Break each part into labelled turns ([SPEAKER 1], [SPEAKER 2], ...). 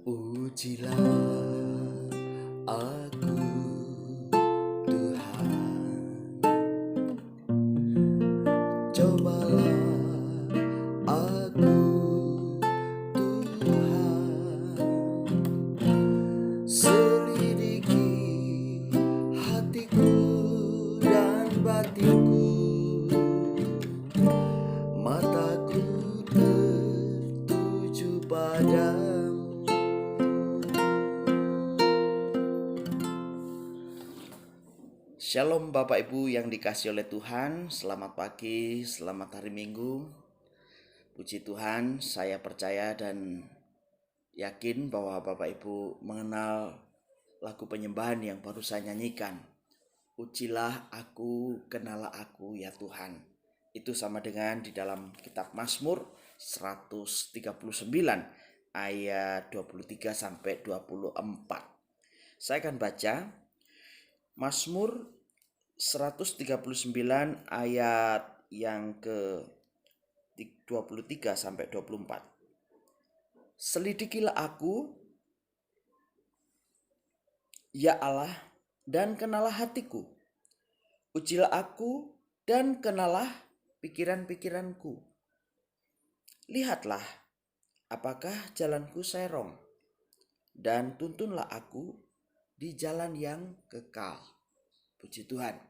[SPEAKER 1] Ujilah aku Tuhan, cobalah aku Tuhan, selidiki hatiku dan batinku, mataku tertuju padamu. Shalom Bapak Ibu yang dikasihi oleh Tuhan, selamat pagi, selamat hari Minggu. Puji Tuhan, saya percaya dan yakin bahwa Bapak Ibu mengenal lagu penyembahan yang baru saya nyanyikan. Ujilah aku, kenalah aku ya Tuhan. Itu sama dengan di dalam kitab Mazmur 139 ayat 23 sampai 24. Saya akan baca Mazmur 139 ayat yang ke 23 sampai 24. Selidikilah aku, ya Allah, dan kenalah hatiku. Ujilah aku dan kenalah pikiran-pikiranku. Lihatlah, apakah jalanku serong, dan tuntunlah aku di jalan yang kekal. Puji Tuhan.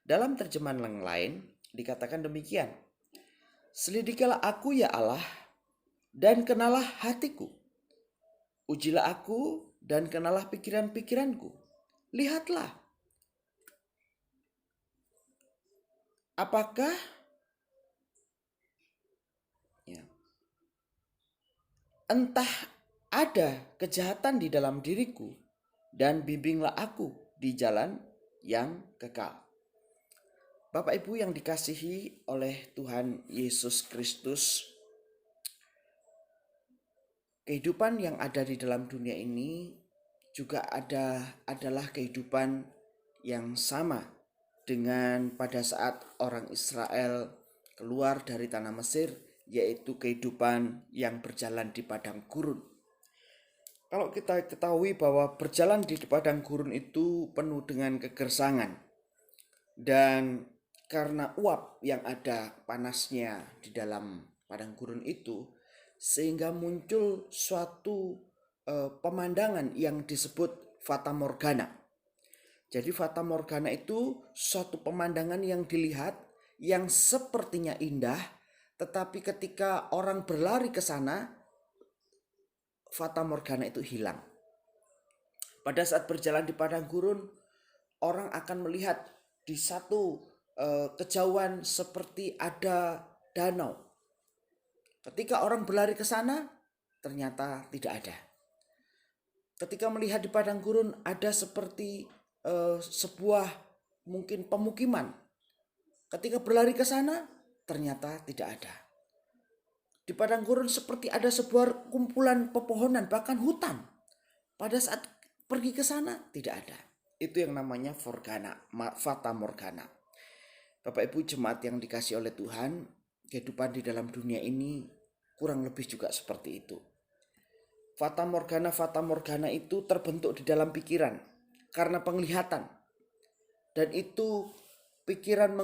[SPEAKER 1] Dalam terjemahan yang lain dikatakan demikian. Selidikilah aku ya Allah, dan kenalah hatiku. Ujilah aku dan kenalah pikiran-pikiranku. Lihatlah, apakah entah ada kejahatan di dalam diriku, dan bimbinglah aku di jalan yang kekal. Bapak Ibu yang dikasihi oleh Tuhan Yesus Kristus, kehidupan yang ada di dalam dunia ini juga adalah kehidupan yang sama dengan pada saat orang Israel keluar dari tanah Mesir, yaitu kehidupan yang berjalan di padang gurun. Kalau kita ketahui bahwa berjalan di padang gurun itu penuh dengan kegersangan, dan karena uap yang ada panasnya di dalam padang gurun itu, sehingga muncul suatu pemandangan yang disebut fata morgana. Jadi fata morgana itu suatu pemandangan yang dilihat yang sepertinya indah, tetapi ketika orang berlari ke sana, fata morgana itu hilang. Pada saat berjalan di padang gurun, orang akan melihat di satu kejauhan seperti ada danau. Ketika orang berlari ke sana, ternyata tidak ada. Ketika melihat di padang gurun, ada seperti sebuah mungkin pemukiman. Ketika berlari ke sana, ternyata tidak ada. Di padang gurun seperti ada sebuah kumpulan pepohonan, bahkan hutan. Pada saat pergi ke sana, tidak ada. Itu yang namanya fata morgana. Bapak Ibu jemaat yang dikasihi oleh Tuhan, kehidupan di dalam dunia ini kurang lebih juga seperti itu. Fata morgana itu terbentuk di dalam pikiran karena penglihatan. Dan itu pikiran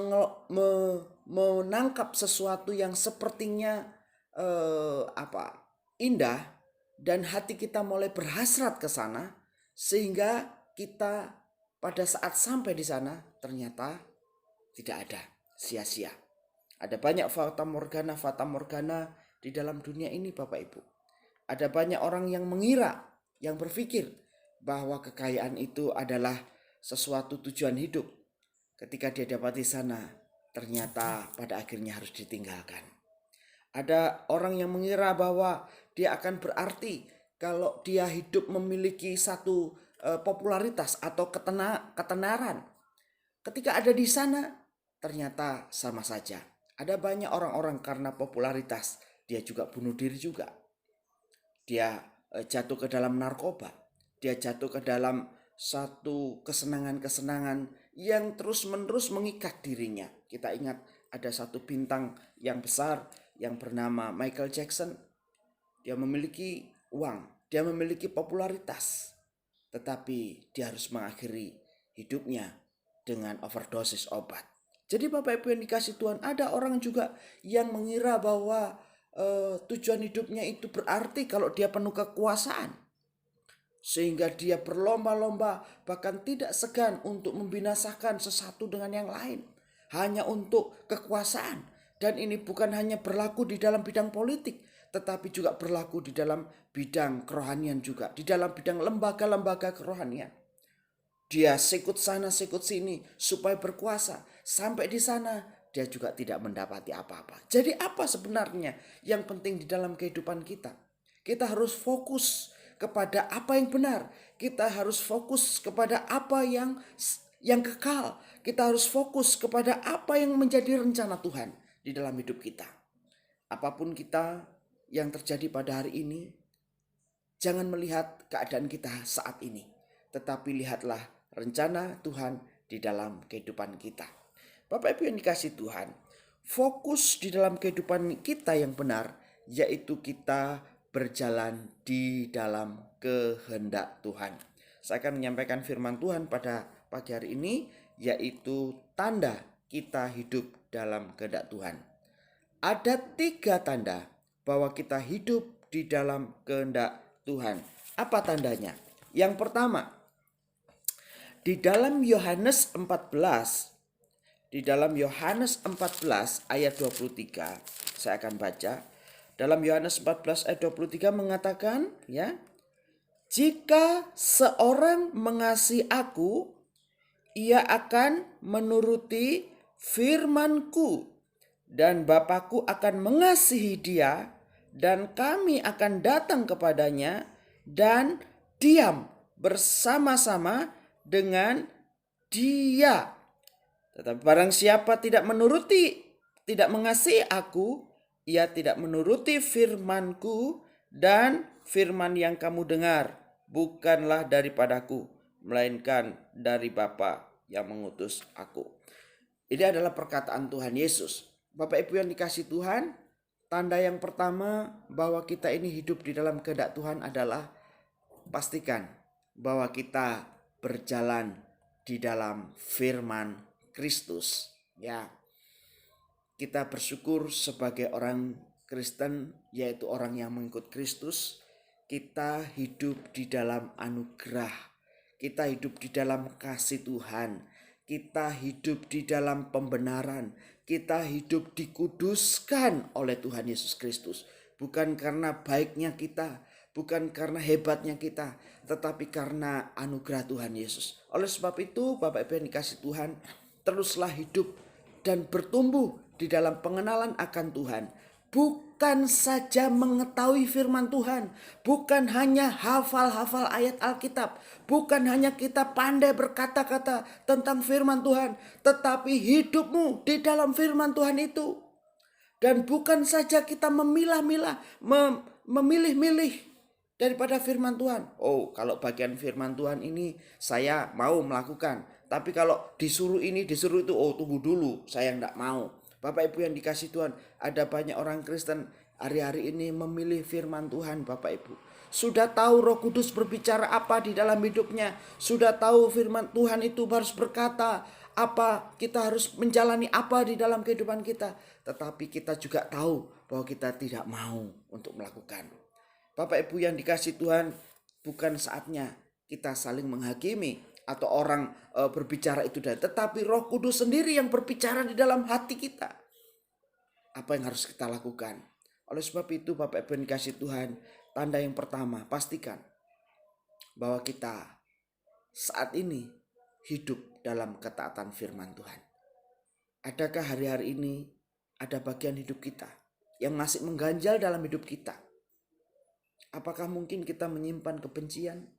[SPEAKER 1] menangkap sesuatu yang sepertinya indah, dan hati kita mulai berhasrat ke sana, sehingga kita pada saat sampai di sana ternyata tidak ada, sia-sia. Ada banyak fata morgana di dalam dunia ini Bapak Ibu. Ada banyak orang yang mengira, yang berpikir bahwa kekayaan itu adalah sesuatu tujuan hidup. Ketika dia dapat di sana, ternyata pada akhirnya harus ditinggalkan. Ada orang yang mengira bahwa dia akan berarti kalau dia hidup memiliki satu popularitas atau ketenaran. Ketika ada di sana, ternyata sama saja. Ada banyak orang-orang karena popularitas, dia juga bunuh diri juga. Dia jatuh ke dalam narkoba. Dia jatuh ke dalam satu kesenangan-kesenangan yang terus-menerus mengikat dirinya. Kita ingat ada satu bintang yang besar yang bernama Michael Jackson. dia memiliki uang, dia memiliki popularitas, tetapi dia harus mengakhiri hidupnya dengan overdosis obat. Jadi Bapak Ibu yang dikasih Tuhan, ada orang juga yang mengira bahwa tujuan hidupnya itu berarti kalau dia penuh kekuasaan, sehingga dia berlomba-lomba bahkan tidak segan untuk membinasakan sesatu dengan yang lain hanya untuk kekuasaan. Dan ini bukan hanya berlaku di dalam bidang politik, tetapi juga berlaku di dalam bidang kerohanian juga, di dalam bidang lembaga-lembaga kerohanian. Dia sikut sana sikut sini supaya berkuasa. Sampai di sana dia juga tidak mendapati apa-apa. Jadi apa sebenarnya yang penting di dalam kehidupan kita? Kita harus fokus kepada apa yang benar. Kita harus fokus kepada apa yang kekal. Kita harus fokus kepada apa yang menjadi rencana Tuhan di dalam hidup kita. Apapun kita yang terjadi pada hari ini, jangan melihat keadaan kita saat ini, tetapi lihatlah rencana Tuhan di dalam kehidupan kita. Bapak Ibu yang dikasih Tuhan, fokus di dalam kehidupan kita yang benar, yaitu kita berjalan di dalam kehendak Tuhan. Saya akan menyampaikan firman Tuhan pada pagi hari ini, yaitu tanda kita hidup dalam kehendak Tuhan. Ada 3 tanda bahwa kita hidup di dalam kehendak Tuhan. Apa tandanya? Yang pertama, di dalam Yohanes 14, ayat 23, saya akan baca. Dalam Yohanes 14 ayat 23 mengatakan, ya, jika seorang mengasihi aku, ia akan menuruti firman-Ku, dan Bapa-Ku akan mengasihi dia, dan kami akan datang kepadanya dan diam bersama-sama dengan dia. Tetapi barang siapa tidak mengasihi aku, ia tidak menuruti firman-Ku, dan firman yang kamu dengar bukanlah daripadaku, melainkan dari Bapa yang mengutus aku. Ini adalah perkataan Tuhan Yesus. Bapak Ibu yang dikasih Tuhan, tanda yang pertama bahwa kita ini hidup di dalam kehendak Tuhan adalah pastikan bahwa kita berjalan di dalam firman Kristus. Ya, kita bersyukur sebagai orang Kristen, yaitu orang yang mengikut Kristus, kita hidup di dalam anugerah, kita hidup di dalam kasih Tuhan, kita hidup di dalam pembenaran, kita hidup dikuduskan oleh Tuhan Yesus Kristus. Bukan karena baiknya kita, bukan karena hebatnya kita, tetapi karena anugerah Tuhan Yesus. Oleh sebab itu, Bapak Ibu yang dikasih Tuhan, teruslah hidup dan bertumbuh di dalam pengenalan akan Tuhan. Bukan saja mengetahui firman Tuhan, bukan hanya hafal-hafal ayat Alkitab, bukan hanya kita pandai berkata-kata tentang firman Tuhan, tetapi hidupmu di dalam firman Tuhan itu. Dan bukan saja kita memilah-milah, memilih-milih daripada firman Tuhan. Oh, kalau bagian firman Tuhan ini saya mau melakukan, tapi kalau disuruh ini, disuruh itu, oh tunggu dulu, saya enggak mau. Bapak Ibu yang dikasih Tuhan, ada banyak orang Kristen hari-hari ini memilih firman Tuhan. Bapak Ibu sudah tahu Roh Kudus berbicara apa di dalam hidupnya, sudah tahu firman Tuhan itu harus berkata apa, kita harus menjalani apa di dalam kehidupan kita, tetapi kita juga tahu bahwa kita tidak mau untuk melakukan. Bapak Ibu yang dikasih Tuhan, bukan saatnya kita saling menghakimi atau orang berbicara itu, tetapi Roh Kudus sendiri yang berbicara di dalam hati kita. Apa yang harus kita lakukan? Oleh sebab itu, Bapak Ibu yang dikasih Tuhan, tanda yang pertama, pastikan bahwa kita saat ini hidup dalam ketaatan firman Tuhan. Adakah hari-hari ini ada bagian hidup kita yang masih mengganjal dalam hidup kita? Apakah mungkin kita menyimpan kebencian?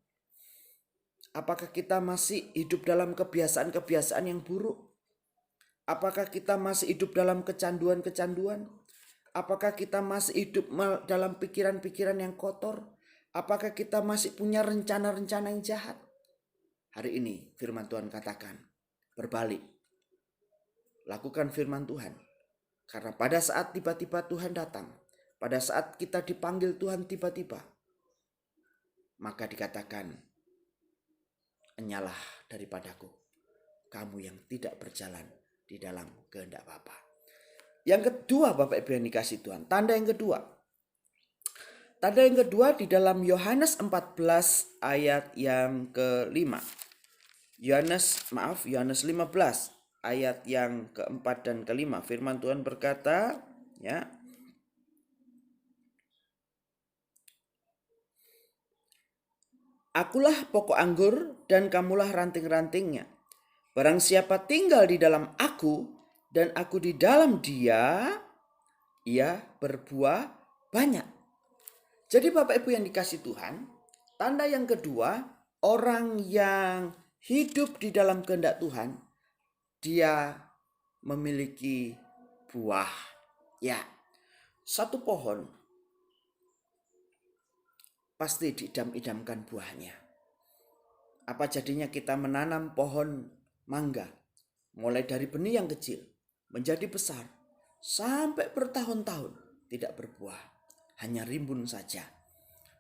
[SPEAKER 1] Apakah kita masih hidup dalam kebiasaan-kebiasaan yang buruk? Apakah kita masih hidup dalam kecanduan-kecanduan? Apakah kita masih hidup dalam pikiran-pikiran yang kotor? Apakah kita masih punya rencana-rencana yang jahat? Hari ini firman Tuhan katakan, berbalik. Lakukan firman Tuhan. Karena pada saat tiba-tiba Tuhan datang, pada saat kita dipanggil Tuhan tiba-tiba, maka dikatakan, enyalah daripadaku, kamu yang tidak berjalan di dalam kehendak Bapa. Yang kedua, Bapak Ibu yang dikasih Tuhan, tanda yang kedua. Tanda yang kedua di dalam Yohanes 14 ayat yang ke-5. Yohanes 15 ayat yang keempat dan kelima. Firman Tuhan berkata, ya, akulah pokok anggur dan kamulah ranting-rantingnya. Barang siapa tinggal di dalam aku dan aku di dalam dia, ia berbuah banyak. Jadi Bapak Ibu yang dikasih Tuhan, tanda yang kedua, orang yang hidup di dalam kehendak Tuhan, dia memiliki buah. Ya, satu pohon pasti diidam-idamkan buahnya. Apa jadinya kita menanam pohon mangga, mulai dari benih yang kecil, menjadi besar, sampai bertahun-tahun tidak berbuah, hanya rimbun saja.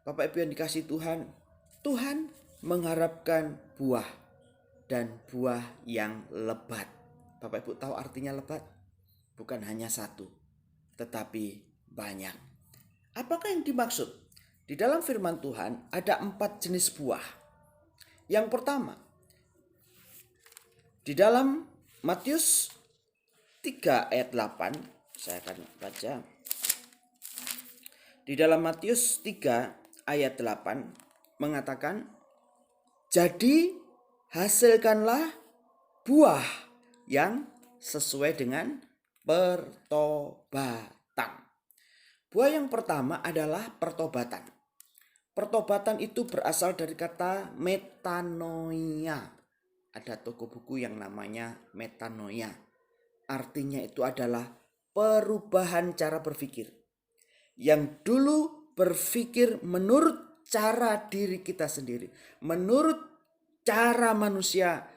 [SPEAKER 1] Bapak Ibu yang dikasih Tuhan, Tuhan mengharapkan buah dan buah yang lebat. Bapak Ibu tahu artinya lebat? Bukan hanya satu, tetapi banyak. Apakah yang dimaksud? Di dalam firman Tuhan ada 4 jenis buah. Yang pertama, di dalam Matius 3 ayat 8, saya akan baca. Di dalam Matius 3 ayat 8 mengatakan, jadi hasilkanlah buah yang sesuai dengan pertobatan. Buah yang pertama adalah pertobatan. Pertobatan itu berasal dari kata metanoia. Ada toko buku yang namanya metanoia. Artinya itu adalah perubahan cara berpikir. Yang dulu berpikir menurut cara diri kita sendiri, menurut cara manusia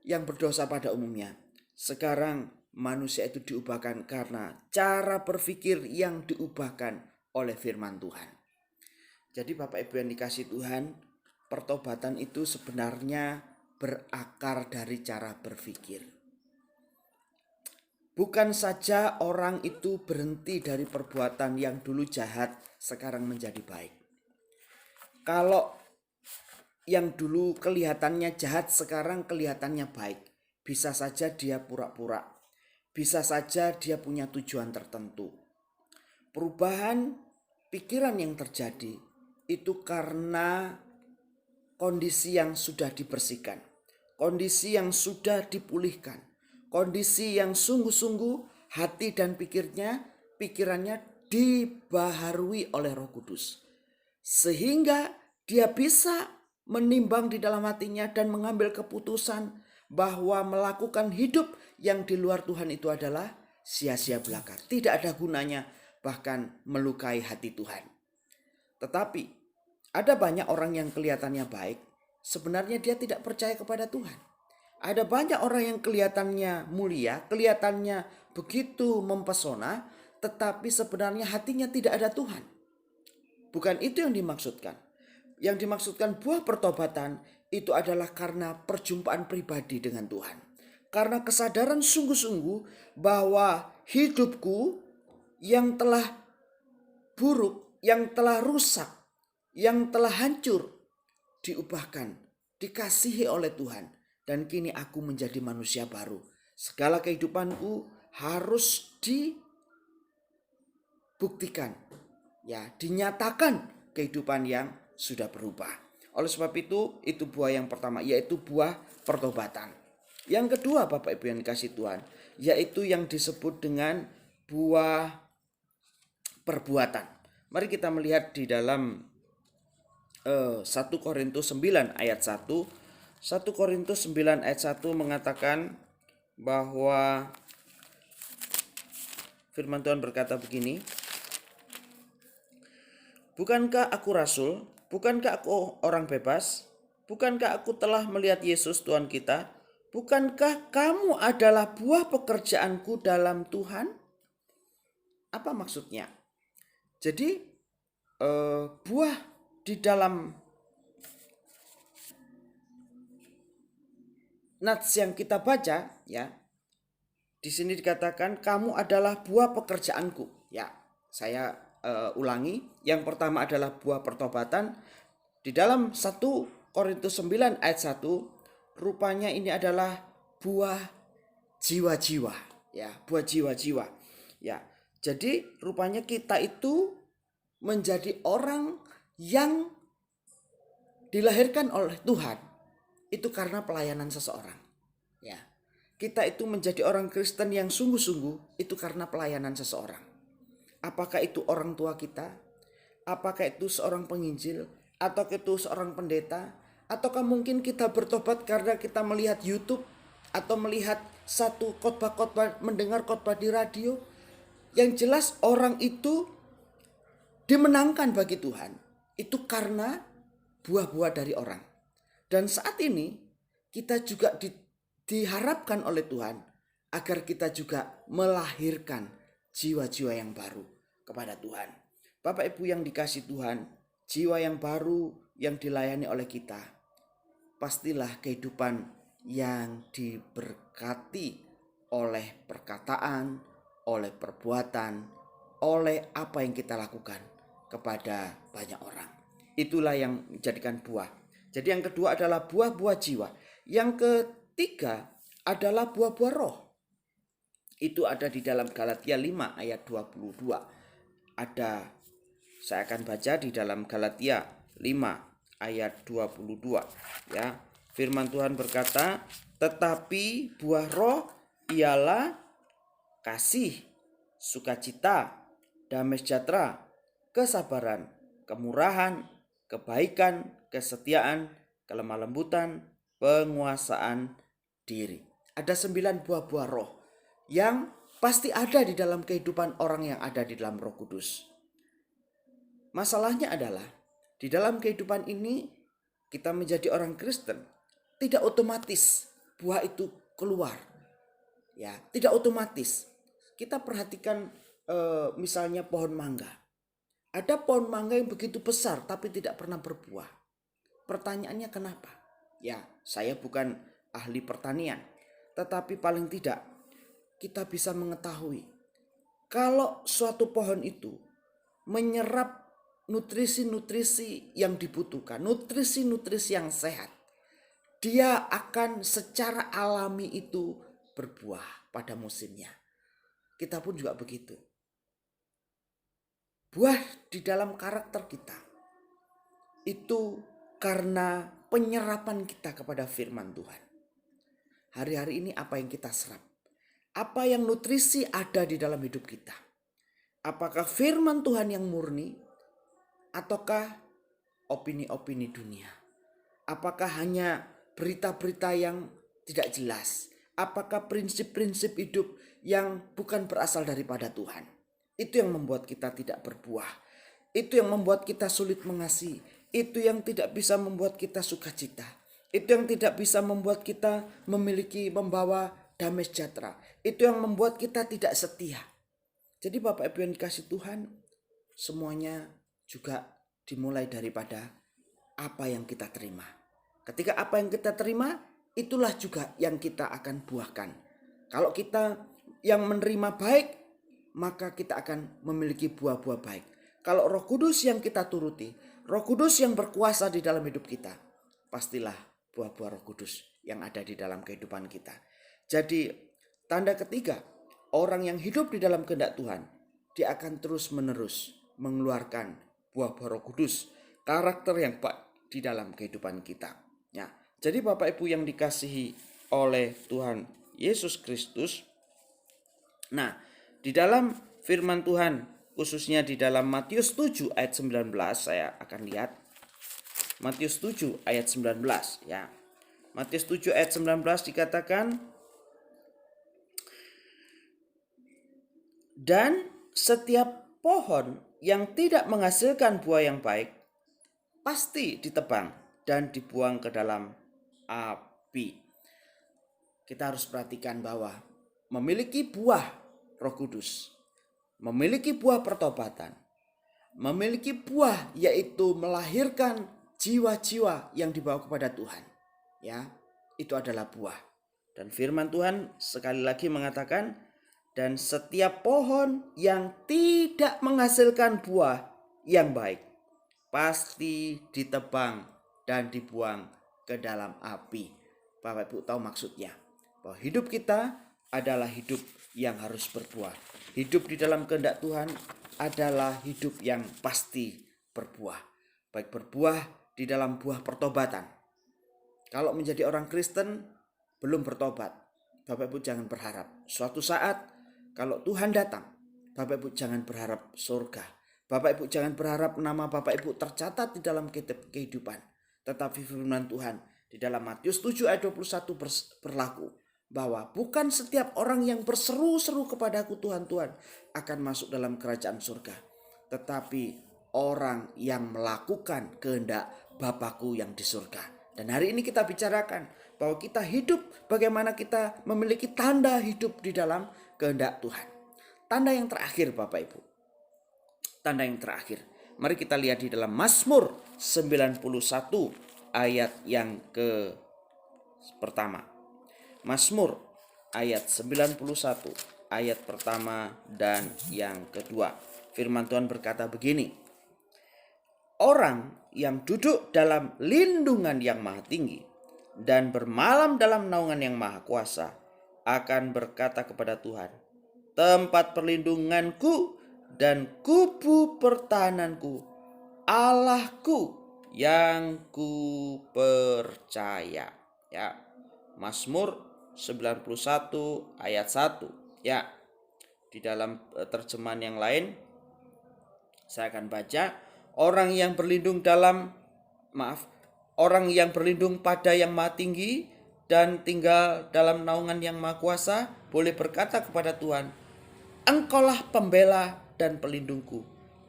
[SPEAKER 1] yang berdosa pada umumnya. Sekarang manusia itu diubahkan karena cara berpikir yang diubahkan oleh firman Tuhan. Jadi Bapak Ibu yang dikasih Tuhan, pertobatan itu sebenarnya berakar dari cara berpikir. Bukan saja orang itu berhenti dari perbuatan yang dulu jahat, sekarang menjadi baik. Kalau yang dulu kelihatannya jahat, sekarang kelihatannya baik, bisa saja dia pura-pura. Bisa saja dia punya tujuan tertentu. Perubahan pikiran yang terjadi itu karena kondisi yang sudah dibersihkan, kondisi yang sudah dipulihkan, kondisi yang sungguh-sungguh hati dan pikirannya dibaharui oleh Roh Kudus. Sehingga dia bisa menimbang di dalam hatinya dan mengambil keputusan bahwa melakukan hidup yang di luar Tuhan itu adalah sia-sia belaka. Tidak ada gunanya, bahkan melukai hati Tuhan. Tetapi ada banyak orang yang kelihatannya baik, sebenarnya dia tidak percaya kepada Tuhan. Ada banyak orang yang kelihatannya mulia, kelihatannya begitu mempesona, tetapi sebenarnya hatinya tidak ada Tuhan. Bukan itu yang dimaksudkan. Yang dimaksudkan buah pertobatan itu adalah karena perjumpaan pribadi dengan Tuhan. Karena kesadaran sungguh-sungguh bahwa hidupku yang telah buruk, yang telah rusak, yang telah hancur, diubahkan, dikasihi oleh Tuhan. Dan kini aku menjadi manusia baru. Segala kehidupanku harus dibuktikan, ya, dinyatakan kehidupan yang sudah berubah. Oleh sebab itu buah yang pertama, yaitu buah pertobatan. Yang kedua Bapak Ibu yang dikasih Tuhan, yaitu yang disebut dengan buah perbuatan. Mari kita melihat di dalam 1 Korintus 9 ayat 1. 1 Korintus 9 ayat 1 mengatakan bahwa firman Tuhan berkata begini, bukankah aku rasul? Bukankah aku orang bebas? Bukankah aku telah melihat Yesus Tuhan kita? Bukankah kamu adalah buah pekerjaanku dalam Tuhan? Apa maksudnya? Jadi buah di dalam nats yang kita baca ya, di sini dikatakan kamu adalah buah pekerjaanku. Ya, saya ulangi. Yang pertama adalah buah pertobatan. Di dalam 1 Korintus 9 ayat 1, rupanya ini adalah buah jiwa-jiwa. Ya, buah jiwa-jiwa. Ya, jadi rupanya kita itu menjadi orang yang dilahirkan oleh Tuhan itu karena pelayanan seseorang. Ya. Kita itu menjadi orang Kristen yang sungguh-sungguh itu karena pelayanan seseorang. Apakah itu orang tua kita? Apakah itu seorang penginjil? Atau itu seorang pendeta? Ataukah mungkin kita bertobat karena kita melihat YouTube atau melihat satu khotbah-khotbah, mendengar khotbah di radio? Yang jelas orang itu dimenangkan bagi Tuhan. Itu karena buah-buah dari orang. Dan saat ini kita juga diharapkan oleh Tuhan agar kita juga melahirkan jiwa-jiwa yang baru kepada Tuhan. Bapak Ibu yang dikasih Tuhan, jiwa yang baru yang dilayani oleh kita, pastilah kehidupan yang diberkati oleh perkataan, oleh perbuatan, oleh apa yang kita lakukan kepada banyak orang. Itulah yang menjadikan buah. Jadi yang kedua adalah buah-buah jiwa. Yang ketiga adalah buah-buah roh. Itu ada di dalam Galatia 5 ayat 22. Saya akan baca di dalam Galatia 5 ayat 22 ya. Firman Tuhan berkata, tetapi buah roh ialah kasih, sukacita, damai sejahtera, kesabaran, kemurahan, kebaikan, kesetiaan, kelemah lembutan, penguasaan diri. Ada 9 buah-buah roh yang pasti ada di dalam kehidupan orang yang ada di dalam Roh Kudus. Masalahnya adalah di dalam kehidupan ini kita menjadi orang Kristen tidak otomatis buah itu keluar. Ya, tidak otomatis. Kita perhatikan misalnya pohon mangga. Ada pohon mangga yang begitu besar tapi tidak pernah berbuah. Pertanyaannya kenapa? Ya, saya bukan ahli pertanian, tetapi paling tidak kita bisa mengetahui kalau suatu pohon itu menyerap nutrisi-nutrisi yang dibutuhkan, nutrisi-nutrisi yang sehat, dia akan secara alami itu berbuah pada musimnya. Kita pun juga begitu. Buah di dalam karakter kita itu karena penyerapan kita kepada firman Tuhan. Hari-hari ini apa yang kita serap? Apa yang nutrisi ada di dalam hidup kita? Apakah firman Tuhan yang murni? Ataukah opini-opini dunia? Apakah hanya berita-berita yang tidak jelas? Apakah prinsip-prinsip hidup yang bukan berasal daripada Tuhan? Itu yang membuat kita tidak berbuah. Itu yang membuat kita sulit mengasihi. Itu yang tidak bisa membuat kita sukacita. Itu yang tidak bisa membuat kita membawa damai sejahtera. Itu yang membuat kita tidak setia. Jadi Bapak Ibu yang dikasih Tuhan, semuanya juga dimulai daripada apa yang kita terima. Ketika apa yang kita terima, itulah juga yang kita akan buahkan. Kalau kita yang menerima baik, maka kita akan memiliki buah-buah baik. Kalau Roh Kudus yang kita turuti, Roh Kudus yang berkuasa di dalam hidup kita, pastilah buah-buah Roh Kudus yang ada di dalam kehidupan kita. Jadi tanda ketiga, orang yang hidup di dalam kehendak Tuhan, dia akan terus-menerus mengeluarkan buah-buah Roh Kudus, karakter yang baik di dalam kehidupan kita. Ya, jadi Bapak Ibu yang dikasihi oleh Tuhan Yesus Kristus. Nah, di dalam firman Tuhan, khususnya di dalam Matius 7 ayat 19, saya akan lihat. Matius 7 ayat 19 ya. Matius 7 ayat 19 dikatakan, dan setiap pohon yang tidak menghasilkan buah yang baik pasti ditebang dan dibuang ke dalam api. Kita harus perhatikan bahwa memiliki buah Roh Kudus, memiliki buah pertobatan, memiliki buah, yaitu melahirkan jiwa-jiwa yang dibawa kepada Tuhan. Ya, itu adalah buah. Dan firman Tuhan sekali lagi mengatakan, dan setiap pohon yang tidak menghasilkan buah yang baik pasti ditebang dan dibuang ke dalam api. Bapak Ibu tahu maksudnya, bahwa hidup kita adalah hidup yang harus berbuah. Hidup di dalam kehendak Tuhan adalah hidup yang pasti berbuah. Baik berbuah di dalam buah pertobatan. Kalau menjadi orang Kristen belum bertobat, Bapak Ibu jangan berharap suatu saat kalau Tuhan datang, Bapak Ibu jangan berharap surga. Bapak Ibu jangan berharap nama Bapak Ibu tercatat di dalam kitab kehidupan. Tetapi firman Tuhan di dalam Matius 7 ayat 21 berlaku, bahwa bukan setiap orang yang berseru-seru kepadaku Tuhan, Tuhan akan masuk dalam kerajaan surga, tetapi orang yang melakukan kehendak Bapakku yang di surga. Dan hari ini kita bicarakan bahwa kita hidup, bagaimana kita memiliki tanda hidup di dalam kehendak Tuhan. Tanda yang terakhir Bapak Ibu. Tanda yang terakhir. Mari kita lihat di dalam Mazmur 91 ayat yang pertama. Mazmur ayat 91 ayat pertama dan yang kedua. Firman Tuhan berkata begini. Orang yang duduk dalam lindungan yang maha tinggi dan bermalam dalam naungan yang maha kuasa akan berkata kepada Tuhan, tempat perlindunganku dan kubu pertahananku, Allahku yang ku percaya. Ya, Mazmur 91 ayat 1. Ya, di dalam terjemahan yang lain saya akan baca, orang yang berlindung pada yang maha tinggi dan tinggal dalam naungan yang maha kuasa boleh berkata kepada Tuhan, Engkaulah pembela dan pelindungku,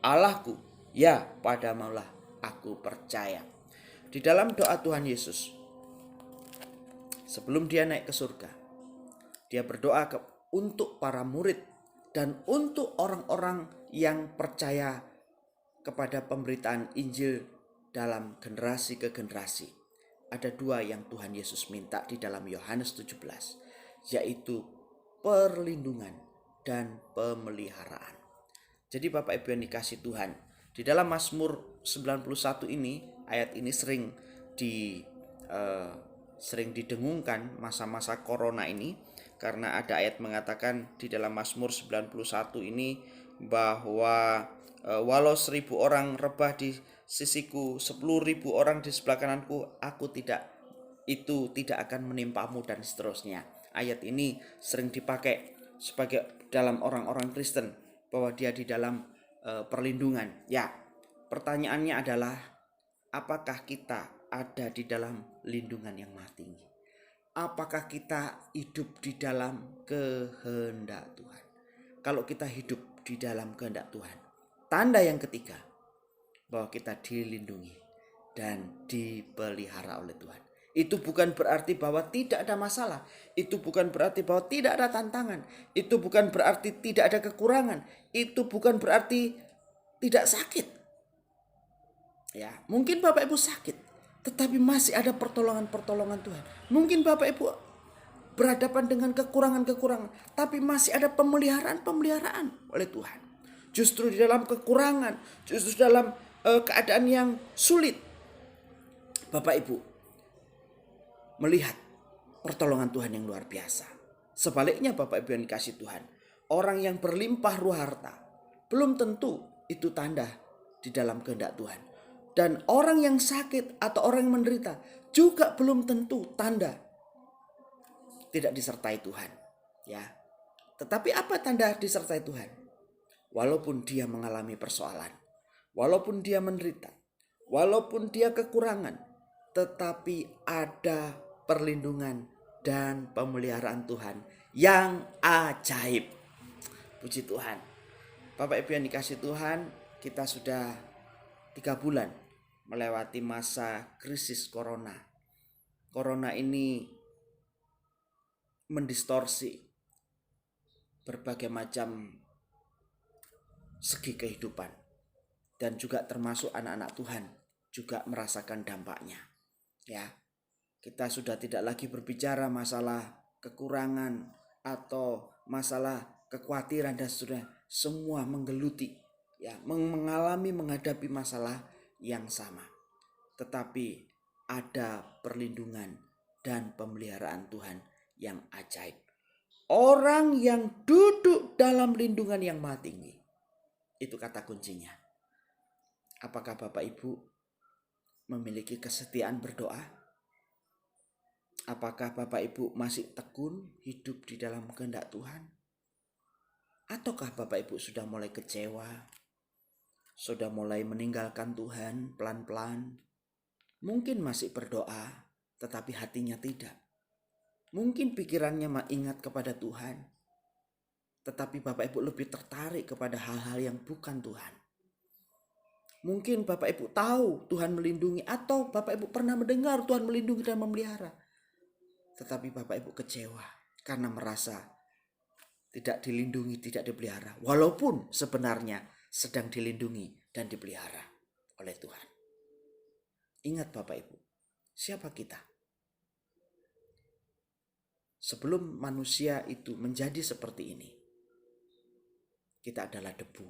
[SPEAKER 1] Allahku, ya padamulah aku percaya. Di dalam doa Tuhan Yesus, sebelum dia naik ke surga, dia berdoa untuk para murid dan untuk orang-orang yang percaya kepada pemberitaan Injil dalam generasi ke generasi. Ada dua yang Tuhan Yesus minta di dalam Yohanes 17, yaitu perlindungan dan pemeliharaan. Jadi Bapak Ibu yang dikasih Tuhan, di dalam Mazmur 91 ini, ayat ini sering didengungkan masa-masa corona ini, karena ada ayat mengatakan di dalam Mazmur 91 ini bahwa walau 1.000 orang rebah di sisiku, 10.000 orang di sebelah kananku, itu tidak akan menimpamu, dan seterusnya. Ayat ini sering dipakai sebagai dalam orang-orang Kristen bahwa dia di dalam perlindungan. Ya, pertanyaannya adalah, apakah kita ada di dalam lindungan yang maha tinggi? Apakah kita hidup di dalam kehendak Tuhan? Kalau kita hidup di dalam kehendak Tuhan, tanda yang ketiga bahwa kita dilindungi dan dipelihara oleh Tuhan. Itu bukan berarti bahwa tidak ada masalah. Itu bukan berarti bahwa tidak ada tantangan. Itu bukan berarti tidak ada kekurangan. Itu bukan berarti tidak sakit. Ya, mungkin Bapak Ibu sakit, tetapi masih ada pertolongan-pertolongan Tuhan. Mungkin Bapak Ibu berhadapan dengan kekurangan-kekurangan, tapi masih ada pemeliharaan oleh Tuhan. Justru di dalam kekurangan, justru dalam keadaan yang sulit, Bapak Ibu melihat pertolongan Tuhan yang luar biasa. Sebaliknya Bapak Ibu yang dikasih Tuhan, orang yang berlimpah ruah harta belum tentu itu tanda di dalam kehendak Tuhan. Dan orang yang sakit atau orang yang menderita juga belum tentu tanda tidak disertai Tuhan. Ya. Tetapi apa tanda disertai Tuhan? Walaupun dia mengalami persoalan, walaupun dia menderita, walaupun dia kekurangan, tetapi ada perlindungan dan pemeliharaan Tuhan yang ajaib. Puji Tuhan. Bapak Ibu yang dikasih Tuhan, kita sudah 3 bulan melewati masa krisis corona. Corona ini mendistorsi berbagai macam segi kehidupan. dan juga termasuk anak-anak Tuhan juga merasakan dampaknya. Ya, kita sudah tidak lagi berbicara masalah kekurangan atau masalah kekhawatiran dan seterusnya. Semua menggeluti, ya, menghadapi masalah yang sama. Tetapi ada perlindungan dan pemeliharaan Tuhan yang ajaib. Orang yang duduk dalam lindungan yang Maha Tinggi. Itu kata kuncinya. Apakah Bapak Ibu memiliki kesetiaan berdoa? Apakah Bapak Ibu masih tekun hidup di dalam kehendak Tuhan? Ataukah Bapak Ibu sudah mulai kecewa? Sudah mulai meninggalkan Tuhan pelan-pelan? Mungkin masih berdoa, tetapi hatinya tidak. Mungkin pikirannya ingat kepada Tuhan, tetapi Bapak Ibu lebih tertarik kepada hal-hal yang bukan Tuhan. Mungkin Bapak Ibu tahu Tuhan melindungi, atau Bapak Ibu pernah mendengar Tuhan melindungi dan memelihara. Tetapi Bapak Ibu kecewa karena merasa tidak dilindungi, tidak dipelihara. Walaupun sebenarnya sedang dilindungi dan dipelihara oleh Tuhan. Ingat Bapak Ibu, siapa kita? Sebelum manusia itu menjadi seperti ini, kita adalah debu.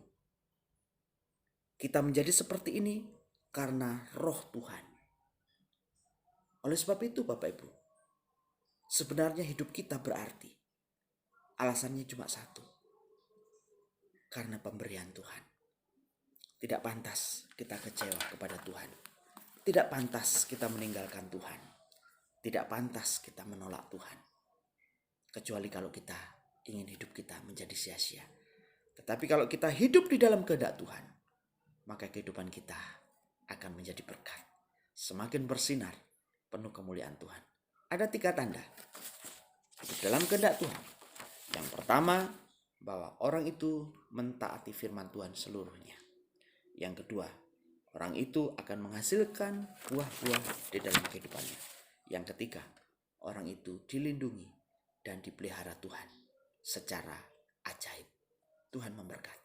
[SPEAKER 1] Kita menjadi seperti ini karena roh Tuhan. Oleh sebab itu Bapak Ibu, sebenarnya hidup kita berarti. Alasannya cuma satu. Karena pemberian Tuhan. Tidak pantas kita kecewa kepada Tuhan. Tidak pantas kita meninggalkan Tuhan. Tidak pantas kita menolak Tuhan. Kecuali kalau kita ingin hidup kita menjadi sia-sia. Tetapi kalau kita hidup di dalam kehendak Tuhan, maka kehidupan kita akan menjadi berkat. Semakin bersinar, penuh kemuliaan Tuhan. Ada 3 tanda hidup dalam kehendak Tuhan. Yang pertama, bahwa orang itu mentaati firman Tuhan seluruhnya. Yang kedua, orang itu akan menghasilkan buah-buah di dalam kehidupannya. Yang ketiga, orang itu dilindungi dan dipelihara Tuhan secara ajaib. Tuhan memberkati.